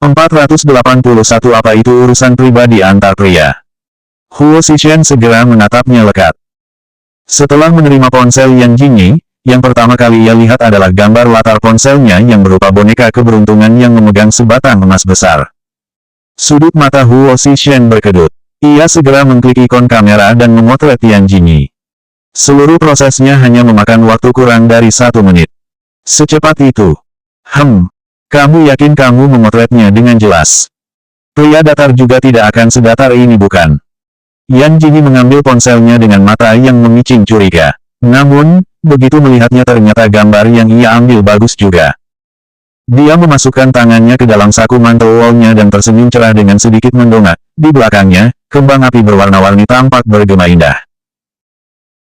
481 Apa itu urusan pribadi antar pria? Huo Zishan segera menatapnya lekat. Setelah menerima ponsel Yan Jingyi, yang pertama kali ia lihat adalah gambar latar ponselnya yang berupa boneka keberuntungan yang memegang sebatang emas besar. Sudut mata Huo Zishan berkedut. Ia segera mengklik ikon kamera dan memotret Yan Jingyi. Seluruh prosesnya hanya memakan waktu kurang dari 1 menit. Secepat itu. Kamu yakin kamu memotretnya dengan jelas? Pria datar juga tidak akan sedatar ini bukan? Yan Jingyi mengambil ponselnya dengan mata yang memicing curiga. Namun, begitu melihatnya ternyata gambar yang ia ambil bagus juga. Dia memasukkan tangannya ke dalam saku mantel wallnya dan tersenyum cerah dengan sedikit mendongak. Di belakangnya, kembang api berwarna-warni tampak bergema indah.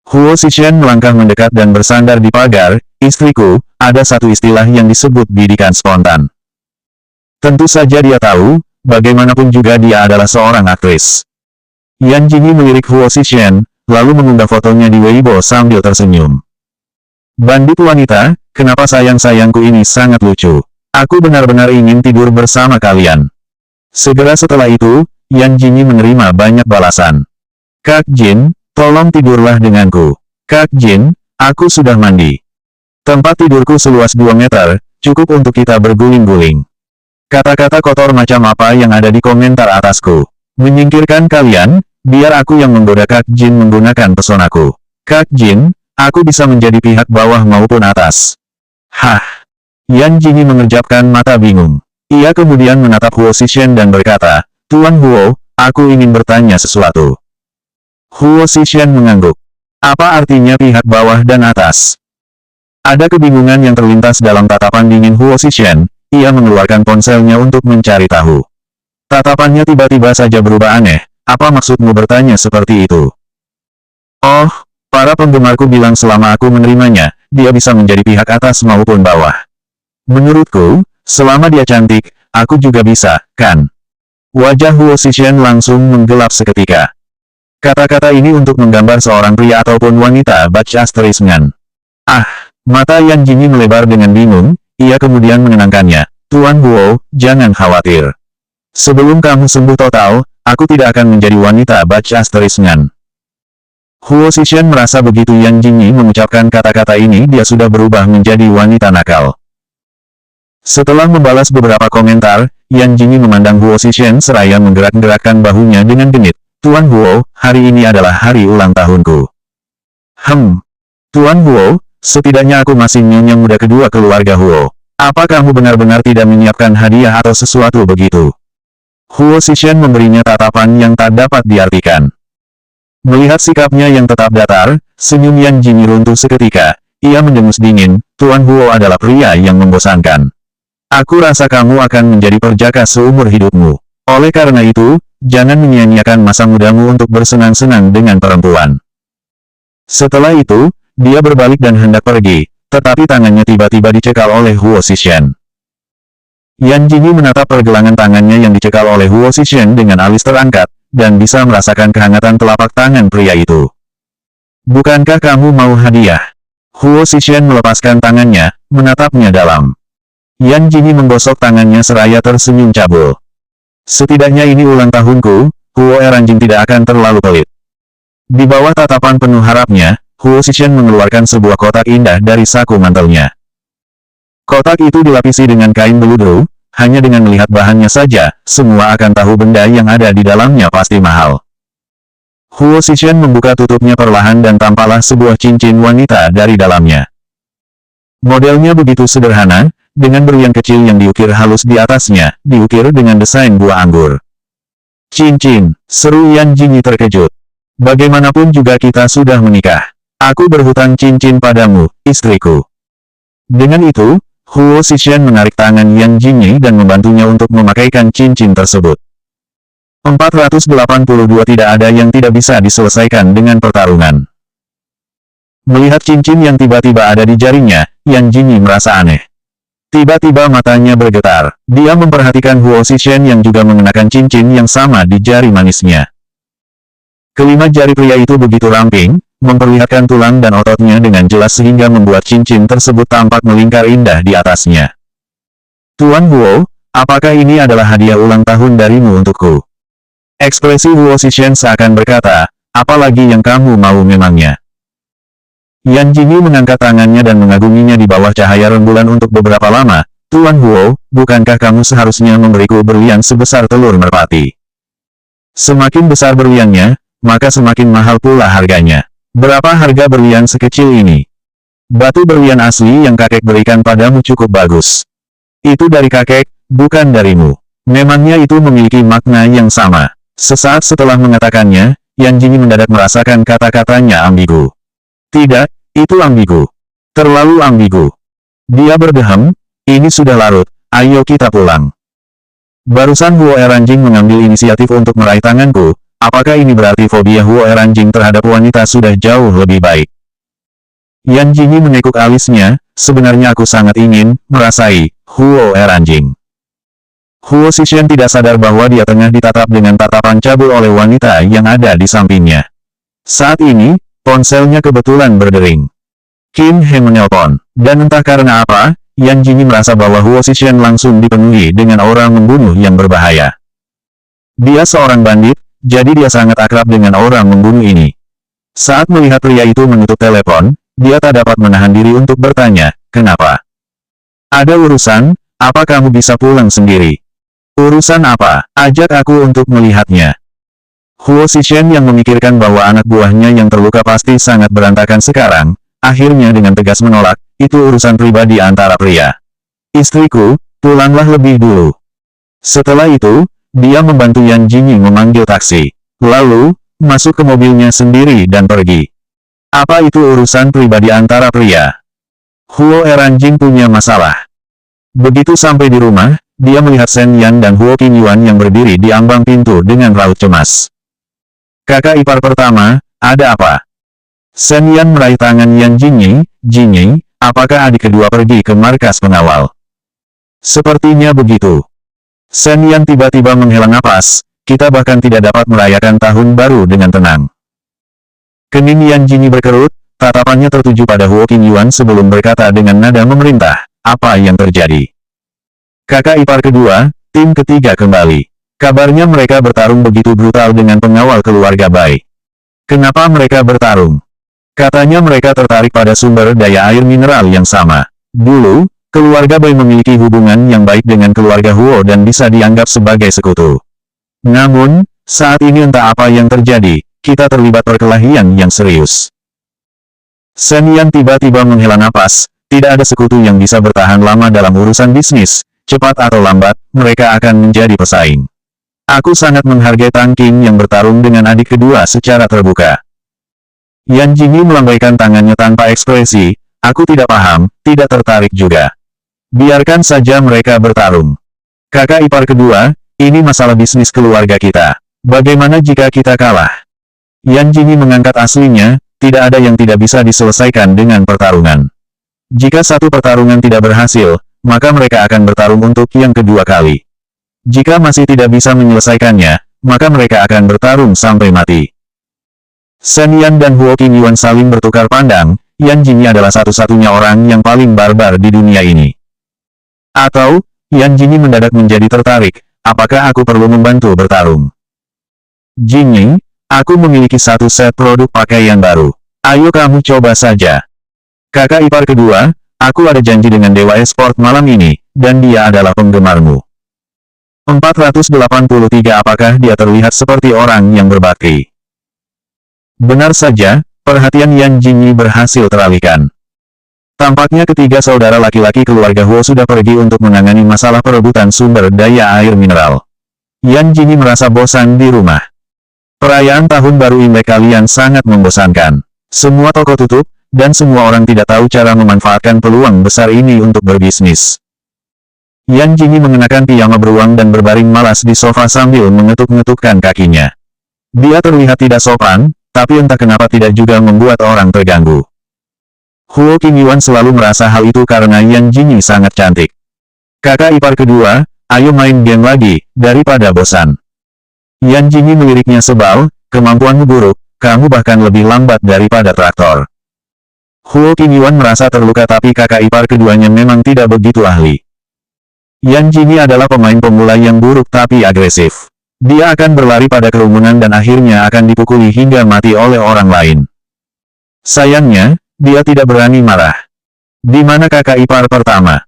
Huo Zishan melangkah mendekat dan bersandar di pagar. Istriku, ada satu istilah yang disebut bidikan spontan. Tentu saja dia tahu, bagaimanapun juga dia adalah seorang aktris. Yan Jingyi melirik Huo Zishan, lalu mengunggah fotonya di Weibo sambil tersenyum. Bandit wanita, kenapa sayang-sayangku ini sangat lucu. Aku benar-benar ingin tidur bersama kalian. Segera setelah itu, Yan Jingyi menerima banyak balasan. Kak Jin, tolong tidurlah denganku. Kak Jin, aku sudah mandi. Tempat tidurku seluas 2 meter, cukup untuk kita berguling-guling. Kata-kata kotor macam apa yang ada di komentar atasku. Menyingkirkan kalian, biar aku yang menggoda Kak Jin menggunakan pesonaku. Kak Jin, aku bisa menjadi pihak bawah maupun atas. Hah? Yan Jingyi mengerjapkan mata bingung. Ia kemudian menatap Huo Zishan dan berkata, Tuan Huo, aku ingin bertanya sesuatu. Huo Zishan mengangguk. Apa artinya pihak bawah dan atas? Ada kebingungan yang terlintas dalam tatapan dingin Huo Zishan. Ia mengeluarkan ponselnya untuk mencari tahu. Tatapannya tiba-tiba saja berubah aneh. Apa maksudmu bertanya seperti itu? Oh, para penggemarku bilang selama aku menerimanya, dia bisa menjadi pihak atas maupun bawah. Menurutku, selama dia cantik, aku juga bisa, kan? Wajah Huo Zishan langsung menggelap seketika. Kata-kata ini untuk menggambar seorang pria ataupun wanita baca asteriskan. Mata Yan Jingyi melebar dengan bingung. Ia kemudian menenangkannya. Tuan Huo, jangan khawatir. Sebelum kamu sembuh total, aku tidak akan menjadi wanita baca asteriskan. Huo Zishan merasa begitu Yan Jingyi mengucapkan kata-kata ini dia sudah berubah menjadi wanita nakal. Setelah membalas beberapa komentar, Yan Jingyi memandang Huo Zishan seraya menggerak-gerakkan bahunya dengan genit. Tuan Huo, hari ini adalah hari ulang tahunku. Tuan Huo, setidaknya aku masih nyonya muda kedua keluarga Huo. Apa kamu benar-benar tidak menyiapkan hadiah atau sesuatu begitu? Huo Zishan memberinya tatapan yang tak dapat diartikan. Melihat sikapnya yang tetap datar, senyum Yan Jingyi runtuh seketika. Ia mendengus dingin, Tuan Huo adalah pria yang membosankan. Aku rasa kamu akan menjadi perjaka seumur hidupmu. Oleh karena itu, jangan menyia-nyiakan masa mudamu untuk bersenang-senang dengan perempuan. Setelah itu, dia berbalik dan hendak pergi, tetapi tangannya tiba-tiba dicekal oleh Huo Zishan. Yan Jingyi menatap pergelangan tangannya yang dicekal oleh Huo Zishan dengan alis terangkat, dan bisa merasakan kehangatan telapak tangan pria itu. Bukankah kamu mau hadiah? Huo Zishan melepaskan tangannya, menatapnya dalam. Yan Jingyi menggosok tangannya seraya tersenyum cabul. Setidaknya ini ulang tahunku, Huo Eranjing tidak akan terlalu pelit. Di bawah tatapan penuh harapnya, Huo Zishan mengeluarkan sebuah kotak indah dari saku mantelnya. Kotak itu dilapisi dengan kain beludru, hanya dengan melihat bahannya saja, semua akan tahu benda yang ada di dalamnya pasti mahal. Huo Zishan membuka tutupnya perlahan dan tampaklah sebuah cincin wanita dari dalamnya. Modelnya begitu sederhana, dengan berian kecil yang diukir halus di atasnya, diukir dengan desain buah anggur. Cincin, seru Yan Jingyi terkejut. Bagaimanapun juga kita sudah menikah. Aku berhutang cincin padamu, istriku. Dengan itu, Huo Zishan menarik tangan Yan Jingyi dan membantunya untuk memakaikan cincin tersebut. 482 Tidak ada yang tidak bisa diselesaikan dengan pertarungan. Melihat cincin yang tiba-tiba ada di jarinya, Yan Jingyi merasa aneh. Tiba-tiba matanya bergetar. Dia memperhatikan Huo Zishan yang juga mengenakan cincin yang sama di jari manisnya. Kelima jari pria itu begitu ramping, memperlihatkan tulang dan ototnya dengan jelas sehingga membuat cincin tersebut tampak melingkar indah di atasnya. Tuan Huo, apakah ini adalah hadiah ulang tahun darimu untukku? Ekspresi Huo Zishan seakan berkata, apalagi yang kamu mau memangnya? Yan Jingyi mengangkat tangannya dan mengaguminya di bawah cahaya rembulan untuk beberapa lama. Tuan Huo, bukankah kamu seharusnya memberiku berlian sebesar telur merpati? Semakin besar berliannya, maka semakin mahal pula harganya. Berapa harga berlian sekecil ini? Batu berlian asli yang kakek berikan padamu cukup bagus. Itu dari kakek, bukan darimu. Memangnya itu memiliki makna yang sama. Sesaat setelah mengatakannya, Yan Jingyi mendadak merasakan kata-katanya ambigu. Tidak, itu ambigu. Terlalu ambigu. Dia berdehem, ini sudah larut, ayo kita pulang. Barusan Huo Eranjing mengambil inisiatif untuk meraih tanganku, apakah ini berarti fobia Huo Eranjing terhadap wanita sudah jauh lebih baik? Yan Jingyi menekuk alisnya, sebenarnya aku sangat ingin merasai Huo Eranjing. Huo Zishan tidak sadar bahwa dia tengah ditatap dengan tatapan cabul oleh wanita yang ada di sampingnya. Saat ini, ponselnya kebetulan berdering. Qin He menelpon, dan entah karena apa, Yan Jingyi merasa bahwa Huo Zishan langsung dipenuhi dengan aura membunuh yang berbahaya. Dia seorang bandit, jadi dia sangat akrab dengan orang membunuh ini. Saat melihat pria itu menutup telepon, dia tak dapat menahan diri untuk bertanya, kenapa? Ada urusan, apa kamu bisa pulang sendiri? Urusan apa? Ajak aku untuk melihatnya. Huo Zishan yang memikirkan bahwa anak buahnya yang terluka pasti sangat berantakan sekarang, akhirnya dengan tegas menolak, itu urusan pribadi antara pria. Istriku, pulanglah lebih dulu. Setelah itu, dia membantu Yan Jingyi memanggil taksi. Lalu, masuk ke mobilnya sendiri dan pergi. Apa itu urusan pribadi antara pria? Huo Eranjing punya masalah. Begitu sampai di rumah, dia melihat Shen Yan dan Huo Qingyuan yang berdiri di ambang pintu dengan raut cemas. Kakak ipar pertama, ada apa? Shen Yan meraih tangan Yan Jingyi, Jingyi, apakah adik kedua pergi ke markas pengawal? Sepertinya begitu. Shen Yan tiba-tiba menghela napas, kita bahkan tidak dapat merayakan tahun baru dengan tenang. Kening Yan Jingyi berkerut, tatapannya tertuju pada Huo Qingyuan sebelum berkata dengan nada memerintah, apa yang terjadi? Kakak ipar kedua, tim ketiga kembali. Kabarnya mereka bertarung begitu brutal dengan pengawal keluarga Bai. Kenapa mereka bertarung? Katanya mereka tertarik pada sumber daya air mineral yang sama. Dulu, keluarga Bai memiliki hubungan yang baik dengan keluarga Huo dan bisa dianggap sebagai sekutu. Namun, saat ini entah apa yang terjadi, kita terlibat perkelahian yang serius. Shen Yan tiba-tiba menghela napas, tidak ada sekutu yang bisa bertahan lama dalam urusan bisnis, cepat atau lambat, mereka akan menjadi pesaing. Aku sangat menghargai Tang Qing yang bertarung dengan adik kedua secara terbuka. Yan Jingyi melambaikan tangannya tanpa ekspresi, aku tidak paham, tidak tertarik juga. Biarkan saja mereka bertarung. Kakak ipar kedua, ini masalah bisnis keluarga kita. Bagaimana jika kita kalah? Yan Jingyi mengangkat aslinya, tidak ada yang tidak bisa diselesaikan dengan pertarungan. Jika satu pertarungan tidak berhasil, maka mereka akan bertarung untuk yang kedua kali. Jika masih tidak bisa menyelesaikannya, maka mereka akan bertarung sampai mati. Shen Yan dan Huo Qingyuan saling bertukar pandang, Yan Jingyi adalah satu-satunya orang yang paling barbar di dunia ini. Atau, Yan Jingyi mendadak menjadi tertarik, apakah aku perlu membantu bertarung? Jingyi, aku memiliki satu set produk pakaian baru. Ayo kamu coba saja. Kakak ipar kedua, aku ada janji dengan Dewa Esport malam ini, dan dia adalah penggemarmu. 483 Apakah dia terlihat seperti orang yang berbakti? Benar saja, perhatian Yan Jingyi berhasil teralihkan. Tampaknya ketiga saudara laki-laki keluarga Huo sudah pergi untuk menangani masalah perebutan sumber daya air mineral. Yan Jingyi merasa bosan di rumah. Perayaan tahun baru Imlek kalian sangat membosankan. Semua toko tutup, dan semua orang tidak tahu cara memanfaatkan peluang besar ini untuk berbisnis. Yan Jingyi mengenakan piyama beruang dan berbaring malas di sofa sambil mengetuk-ngetukkan kakinya. Dia terlihat tidak sopan, tapi entah kenapa tidak juga membuat orang terganggu. Huo Qingyuan selalu merasa hal itu karena Yan Jingyi sangat cantik. Kakak ipar kedua, ayo main game lagi, daripada bosan. Yan Jingyi meliriknya sebal, kemampuanmu buruk, kamu bahkan lebih lambat daripada traktor. Huo Qingyuan merasa terluka tapi kakak ipar keduanya memang tidak begitu ahli. Yan Jingyi adalah pemain pemula yang buruk tapi agresif. Dia akan berlari pada kerumunan dan akhirnya akan dipukuli hingga mati oleh orang lain. Sayangnya, dia tidak berani marah. Di mana kakak ipar pertama?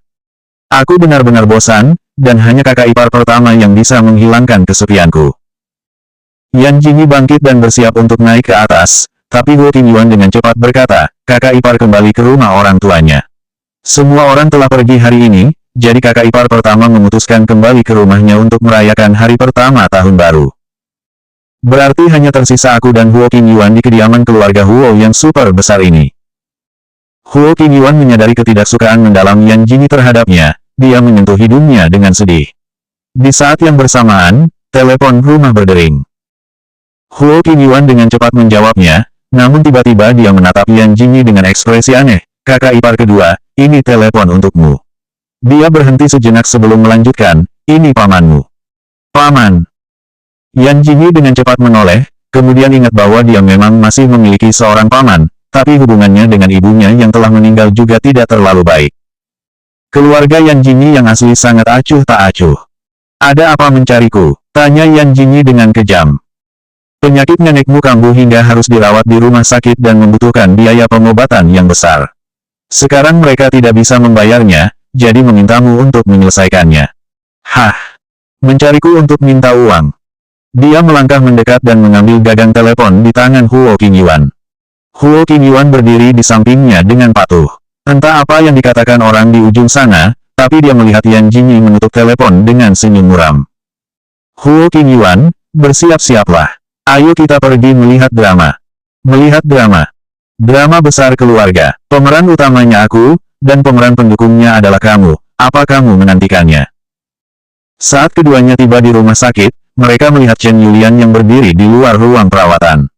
Aku benar-benar bosan, dan hanya kakak ipar pertama yang bisa menghilangkan kesepianku. Yan Jingyi bangkit dan bersiap untuk naik ke atas, tapi Huo Qingyuan dengan cepat berkata, kakak ipar kembali ke rumah orang tuanya. Semua orang telah pergi hari ini, jadi kakak ipar pertama memutuskan kembali ke rumahnya untuk merayakan hari pertama tahun baru. Berarti hanya tersisa aku dan Huo Qingyuan di kediaman keluarga Huo yang super besar ini. Huo Qingyuan menyadari ketidaksukaan mendalam Yan Jingyi terhadapnya, dia menyentuh hidungnya dengan sedih. Di saat yang bersamaan, telepon rumah berdering. Huo Qingyuan dengan cepat menjawabnya, namun tiba-tiba dia menatap Yan Jingyi dengan ekspresi aneh. Kakak ipar kedua, ini telepon untukmu. Dia berhenti sejenak sebelum melanjutkan, ini pamanmu. Paman. Yan Jingyi dengan cepat menoleh, kemudian ingat bahwa dia memang masih memiliki seorang paman, tapi hubungannya dengan ibunya yang telah meninggal juga tidak terlalu baik. Keluarga Yan Jingyi yang asli sangat acuh tak acuh. Ada apa mencariku? Tanya Yan Jingyi dengan kejam. Penyakit nenekmu kambuh hingga harus dirawat di rumah sakit dan membutuhkan biaya pengobatan yang besar. Sekarang mereka tidak bisa membayarnya, jadi memintamu untuk menyelesaikannya. Hah? Mencariku untuk minta uang? Dia melangkah mendekat dan mengambil gagang telepon di tangan Huo Qingyuan. Huo Qingyuan berdiri di sampingnya dengan patuh. Entah apa yang dikatakan orang di ujung sana, tapi dia melihat Yan Jingyi menutup telepon dengan senyum muram. Huo Qingyuan, bersiap-siaplah. Ayo kita pergi melihat drama. Melihat drama. Drama besar keluarga. Pemeran utamanya aku, dan pemeran pendukungnya adalah kamu. Apa kamu menantikannya? Saat keduanya tiba di rumah sakit, mereka melihat Chen Yulian yang berdiri di luar ruang perawatan.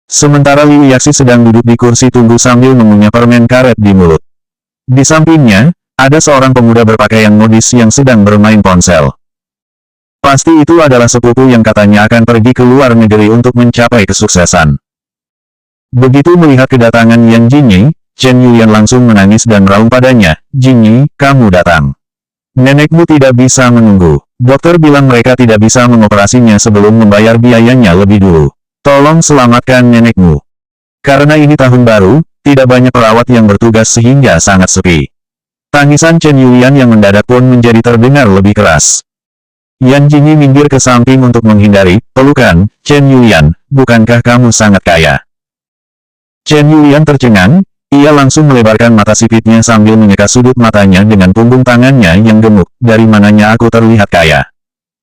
Sementara Liu Yaxi sedang duduk di kursi tunggu sambil mengunyah permen karet di mulut. Di sampingnya, ada seorang pemuda berpakaian modis yang sedang bermain ponsel. Pasti itu adalah sepupu yang katanya akan pergi ke luar negeri untuk mencapai kesuksesan. Begitu melihat kedatangan Yan Jingyi, Chen Yulian langsung menangis dan meraung padanya, Jingyi, kamu datang. Nenekmu tidak bisa menunggu. Dokter bilang mereka tidak bisa mengoperasinya sebelum membayar biayanya lebih dulu. Tolong selamatkan nenekmu. Karena ini tahun baru, tidak banyak perawat yang bertugas sehingga sangat sepi. Tangisan Chen Yulian yang mendadak pun menjadi terdengar lebih keras. Yan Jingyi minggir ke samping untuk menghindari pelukan. Chen Yulian, bukankah kamu sangat kaya? Chen Yulian tercengang, ia langsung melebarkan mata sipitnya sambil menyeka sudut matanya dengan punggung tangannya yang gemuk. Dari mananya aku terlihat kaya?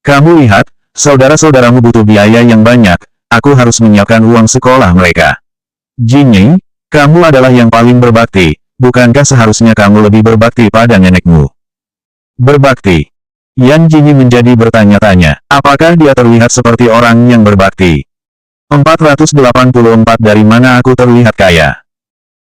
Kamu lihat, saudara-saudaramu butuh biaya yang banyak, aku harus menyiapkan uang sekolah mereka. Jingyi, kamu adalah yang paling berbakti, bukankah seharusnya kamu lebih berbakti pada nenekmu? Berbakti? Yan Jingyi menjadi bertanya-tanya, apakah dia terlihat seperti orang yang berbakti? 484 dari mana aku terlihat kaya?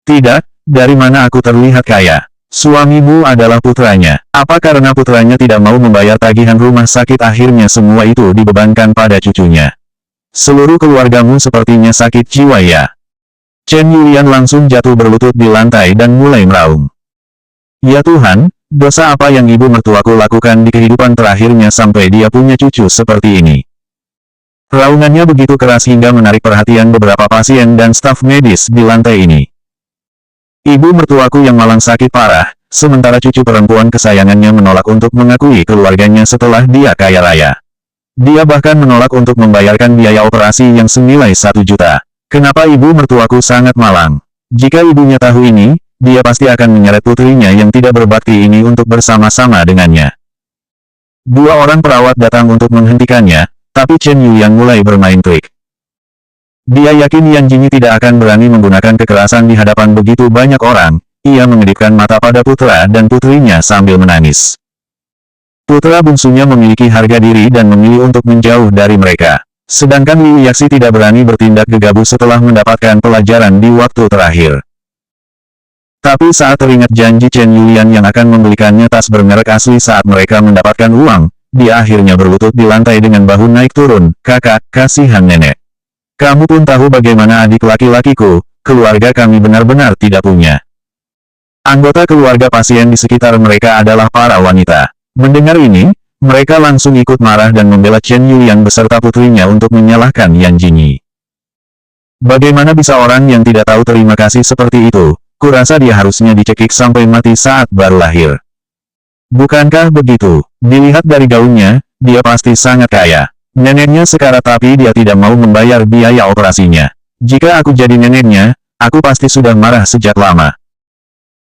Tidak, dari mana aku terlihat kaya? Suamimu adalah putranya. Apa karena putranya tidak mau membayar tagihan rumah sakit akhirnya semua itu dibebankan pada cucunya? Seluruh keluargamu sepertinya sakit jiwa ya? Chen Yulian langsung jatuh berlutut di lantai dan mulai meraung. Ya Tuhan, dosa apa yang ibu mertuaku lakukan di kehidupan terakhirnya sampai dia punya cucu seperti ini? Raungannya begitu keras hingga menarik perhatian beberapa pasien dan staf medis di lantai ini. Ibu mertuaku yang malang sakit parah, sementara cucu perempuan kesayangannya menolak untuk mengakui keluarganya setelah dia kaya raya. Dia bahkan menolak untuk membayarkan biaya operasi yang senilai 1 juta. Kenapa ibu mertuaku sangat malang? Jika ibunya tahu ini, dia pasti akan menyeret putrinya yang tidak berbakti ini untuk bersama-sama dengannya. 2 orang perawat datang untuk menghentikannya, tapi Chen Yulian mulai bermain trik. Dia yakin Yan Jingyi tidak akan berani menggunakan kekerasan di hadapan begitu banyak orang. Ia mengedipkan mata pada putra dan putrinya sambil menangis. Putra bungsunya memiliki harga diri dan memilih untuk menjauh dari mereka. Sedangkan Liu Yaxi tidak berani bertindak gegabah setelah mendapatkan pelajaran di waktu terakhir. Tapi saat teringat janji Chen Yulian yang akan membelikannya tas bermerek asli saat mereka mendapatkan uang, dia akhirnya berlutut di lantai dengan bahu naik turun. Kakak, kasihan nenek. Kamu pun tahu bagaimana adik laki-lakiku, keluarga kami benar-benar tidak punya. Anggota keluarga pasien di sekitar mereka adalah para wanita. Mendengar ini, mereka langsung ikut marah dan membela Chen Yulian beserta putrinya untuk menyalahkan Yan Jingyi. Bagaimana bisa orang yang tidak tahu terima kasih seperti itu? Kurasa dia harusnya dicekik sampai mati saat baru lahir. Bukankah begitu? Dilihat dari gaunnya, dia pasti sangat kaya. Neneknya sekarat tapi dia tidak mau membayar biaya operasinya. Jika aku jadi neneknya, aku pasti sudah marah sejak lama.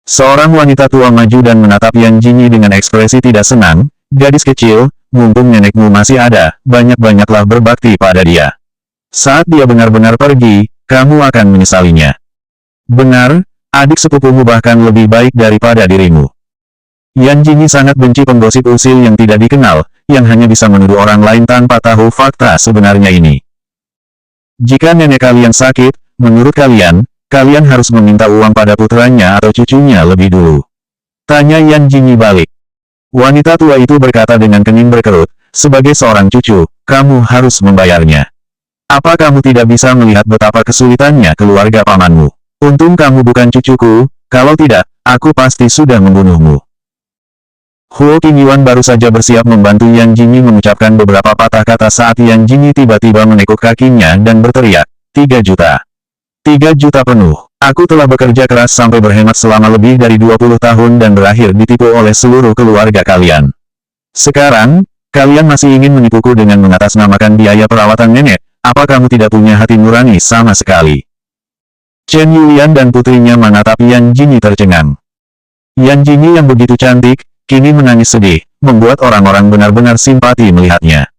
Seorang wanita tua maju dan menatap Yan Jingyi dengan ekspresi tidak senang. Gadis kecil, mumpung nenekmu masih ada, banyak-banyaklah berbakti pada dia. Saat dia benar-benar pergi, kamu akan menyesalinya. Benar, adik sepupumu bahkan lebih baik daripada dirimu. Yan Jingyi sangat benci penggosip usil yang tidak dikenal, yang hanya bisa menuduh orang lain tanpa tahu fakta sebenarnya ini. Jika nenek kalian sakit, menurut kalian, kalian harus meminta uang pada putranya atau cucunya lebih dulu. Tanya Yan Jingyi balik. Wanita tua itu berkata dengan kening berkerut, sebagai seorang cucu, kamu harus membayarnya. Apa kamu tidak bisa melihat betapa kesulitannya keluarga pamanmu? Untung kamu bukan cucuku, kalau tidak, aku pasti sudah membunuhmu. Huo Qingyuan baru saja bersiap membantu Yan Jingyi mengucapkan beberapa patah kata saat Yan Jingyi tiba-tiba menekuk kakinya dan berteriak, 3 juta. 3 juta penuh. Aku telah bekerja keras sampai berhemat selama lebih dari 20 tahun dan berakhir ditipu oleh seluruh keluarga kalian. Sekarang, kalian masih ingin menipuku dengan mengatasnamakan biaya perawatan nenek? Apa kamu tidak punya hati nurani sama sekali? Chen Yulian dan putrinya menatap Yan Jingyi tercengang. Yan Jingyi yang begitu cantik, kini menangis sedih, membuat orang-orang benar-benar simpati melihatnya.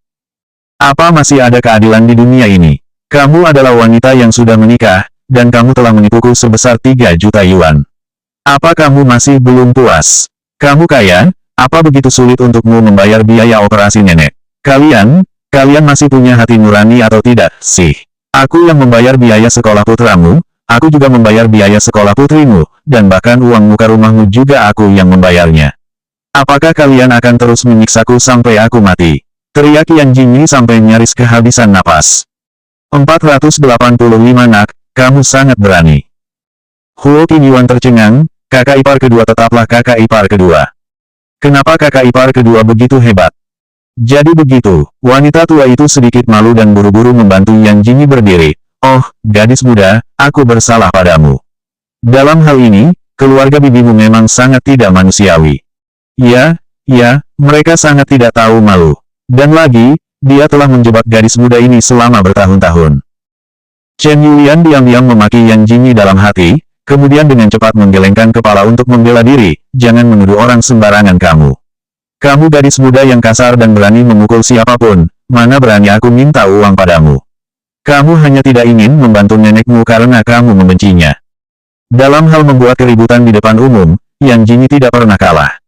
Apa masih ada keadilan di dunia ini? Kamu adalah wanita yang sudah menikah, dan kamu telah menipuku sebesar 3 juta yuan. Apa kamu masih belum puas? Kamu kaya, apa begitu sulit untukmu membayar biaya operasi nenek? Kalian masih punya hati nurani atau tidak, sih? Aku yang membayar biaya sekolah putramu, aku juga membayar biaya sekolah putrimu, dan bahkan uang muka rumahmu juga aku yang membayarnya. Apakah kalian akan terus menyiksaku sampai aku mati? Teriak Yan Jingyi sampai nyaris kehabisan napas. 485 nak, kamu sangat berani. Huo Qingyuan tercengang, kakak ipar kedua tetaplah kakak ipar kedua. Kenapa kakak ipar kedua begitu hebat? Jadi begitu, wanita tua itu sedikit malu dan buru-buru membantu Yan Jingyi berdiri. Oh, gadis muda, aku bersalah padamu. Dalam hal ini, keluarga bibimu memang sangat tidak manusiawi. Ya, mereka sangat tidak tahu malu. Dan lagi, dia telah menjebak gadis muda ini selama bertahun-tahun. Chen Yulian diam-diam memaki Yan Jingyi dalam hati, kemudian dengan cepat menggelengkan kepala untuk membela diri, jangan menuduh orang sembarangan kamu. Kamu gadis muda yang kasar dan berani memukul siapapun, mana berani aku minta uang padamu. Kamu hanya tidak ingin membantu nenekmu karena kamu membencinya. Dalam hal membuat keributan di depan umum, Yan Jingyi tidak pernah kalah.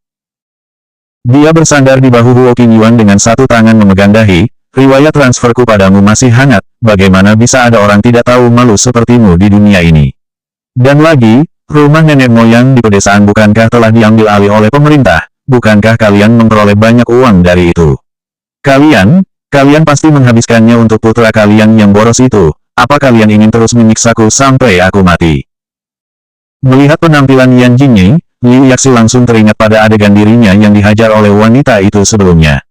Dia bersandar di bahu Huo Qingyuan dengan satu tangan memegang dahi, riwayat transferku padamu masih hangat, bagaimana bisa ada orang tidak tahu malu sepertimu di dunia ini. Dan lagi, rumah nenek moyang di pedesaan bukankah telah diambil alih oleh pemerintah? Bukankah kalian memperoleh banyak uang dari itu? Kalian pasti menghabiskannya untuk putra kalian yang boros itu. Apa kalian ingin terus menyiksaku sampai aku mati? Melihat penampilan Yan Jingyi, Liu Yaxi langsung teringat pada adegan dirinya yang dihajar oleh wanita itu sebelumnya.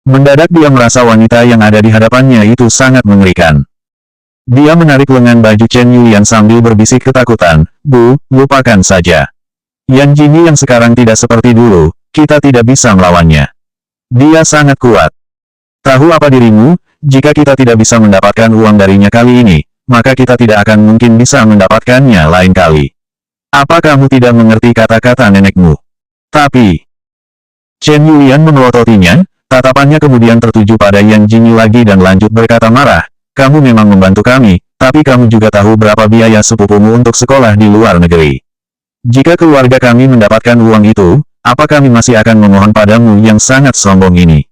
Mendadak dia merasa wanita yang ada di hadapannya itu sangat mengerikan. Dia menarik lengan baju Chen Yulian sambil berbisik ketakutan, Bu, lupakan saja. Yan Jingyi yang sekarang tidak seperti dulu, kita tidak bisa melawannya. Dia sangat kuat. Tahu apa dirimu, jika kita tidak bisa mendapatkan uang darinya kali ini, maka kita tidak akan mungkin bisa mendapatkannya lain kali. Apa kamu tidak mengerti kata-kata nenekmu? Tapi, Chen Yulian memelototinya, tatapannya kemudian tertuju pada Yan Jingyi lagi dan lanjut berkata marah, kamu memang membantu kami, tapi kamu juga tahu berapa biaya sepupumu untuk sekolah di luar negeri. Jika keluarga kami mendapatkan uang itu, apa kami masih akan memohon padamu yang sangat sombong ini?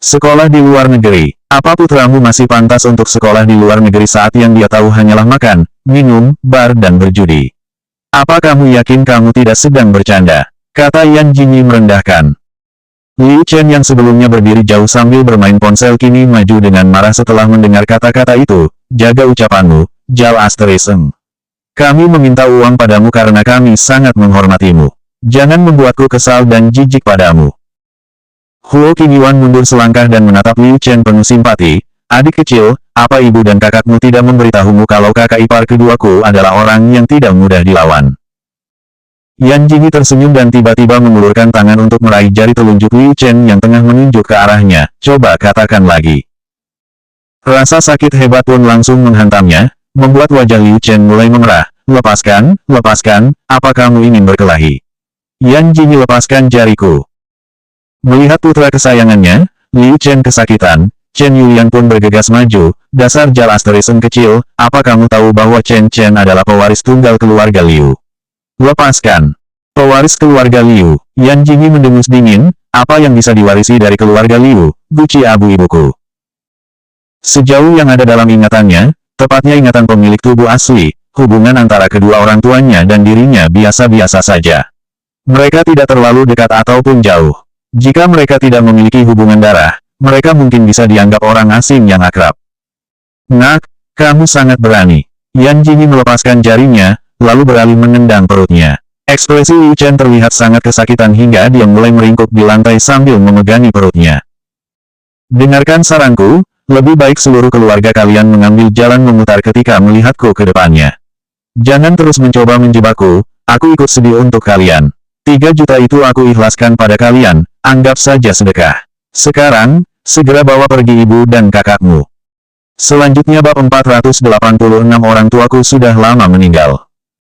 Sekolah di luar negeri, apa putramu masih pantas untuk sekolah di luar negeri saat yang dia tahu hanyalah makan, minum, bar dan berjudi? Apa kamu yakin kamu tidak sedang bercanda? Kata Yan Jingyi merendahkan. Liu Chen yang sebelumnya berdiri jauh sambil bermain ponsel kini maju dengan marah setelah mendengar kata-kata itu, jaga ucapanmu, Jal Asterism. Kami meminta uang padamu karena kami sangat menghormatimu. Jangan membuatku kesal dan jijik padamu. Huo Qingyuan mundur selangkah dan menatap Liu Chen penuh simpati. Adik kecil, apa ibu dan kakakmu tidak memberitahumu kalau kakak ipar keduaku adalah orang yang tidak mudah dilawan? Yan Jingyi tersenyum dan tiba-tiba mengulurkan tangan untuk meraih jari telunjuk Liu Chen yang tengah menunjuk ke arahnya. Coba katakan lagi. Rasa sakit hebat pun langsung menghantamnya, membuat wajah Liu Chen mulai memerah. Lepaskan, lepaskan, apa kamu ingin berkelahi? Yan Jingyi lepaskan jariku. Melihat putra kesayangannya, Liu Chen kesakitan, Chen Yulian pun bergegas maju. Dasar jal asterism kecil, apa kamu tahu bahwa Chen Chen adalah pewaris tunggal keluarga Liu? Lepaskan. Pewaris keluarga Liu. Yan Jingyi mendengus dingin, apa yang bisa diwarisi dari keluarga Liu, guci abu ibuku. Sejauh yang ada dalam ingatannya, tepatnya ingatan pemilik tubuh asli, hubungan antara kedua orang tuanya dan dirinya biasa-biasa saja. Mereka tidak terlalu dekat ataupun jauh. Jika mereka tidak memiliki hubungan darah, mereka mungkin bisa dianggap orang asing yang akrab. Nak, kamu sangat berani. Yan Jingyi melepaskan jarinya, lalu beralih menendang perutnya. Ekspresi Liu Chen terlihat sangat kesakitan hingga dia mulai meringkuk di lantai sambil memegangi perutnya. Dengarkan saranku, lebih baik seluruh keluarga kalian mengambil jalan memutar ketika melihatku ke depannya. Jangan terus mencoba menjebakku, aku ikut sedih untuk kalian. 3 juta itu aku ikhlaskan pada kalian, anggap saja sedekah. Sekarang, segera bawa pergi ibu dan kakakmu. Selanjutnya bab 486 orang tuaku sudah lama meninggal.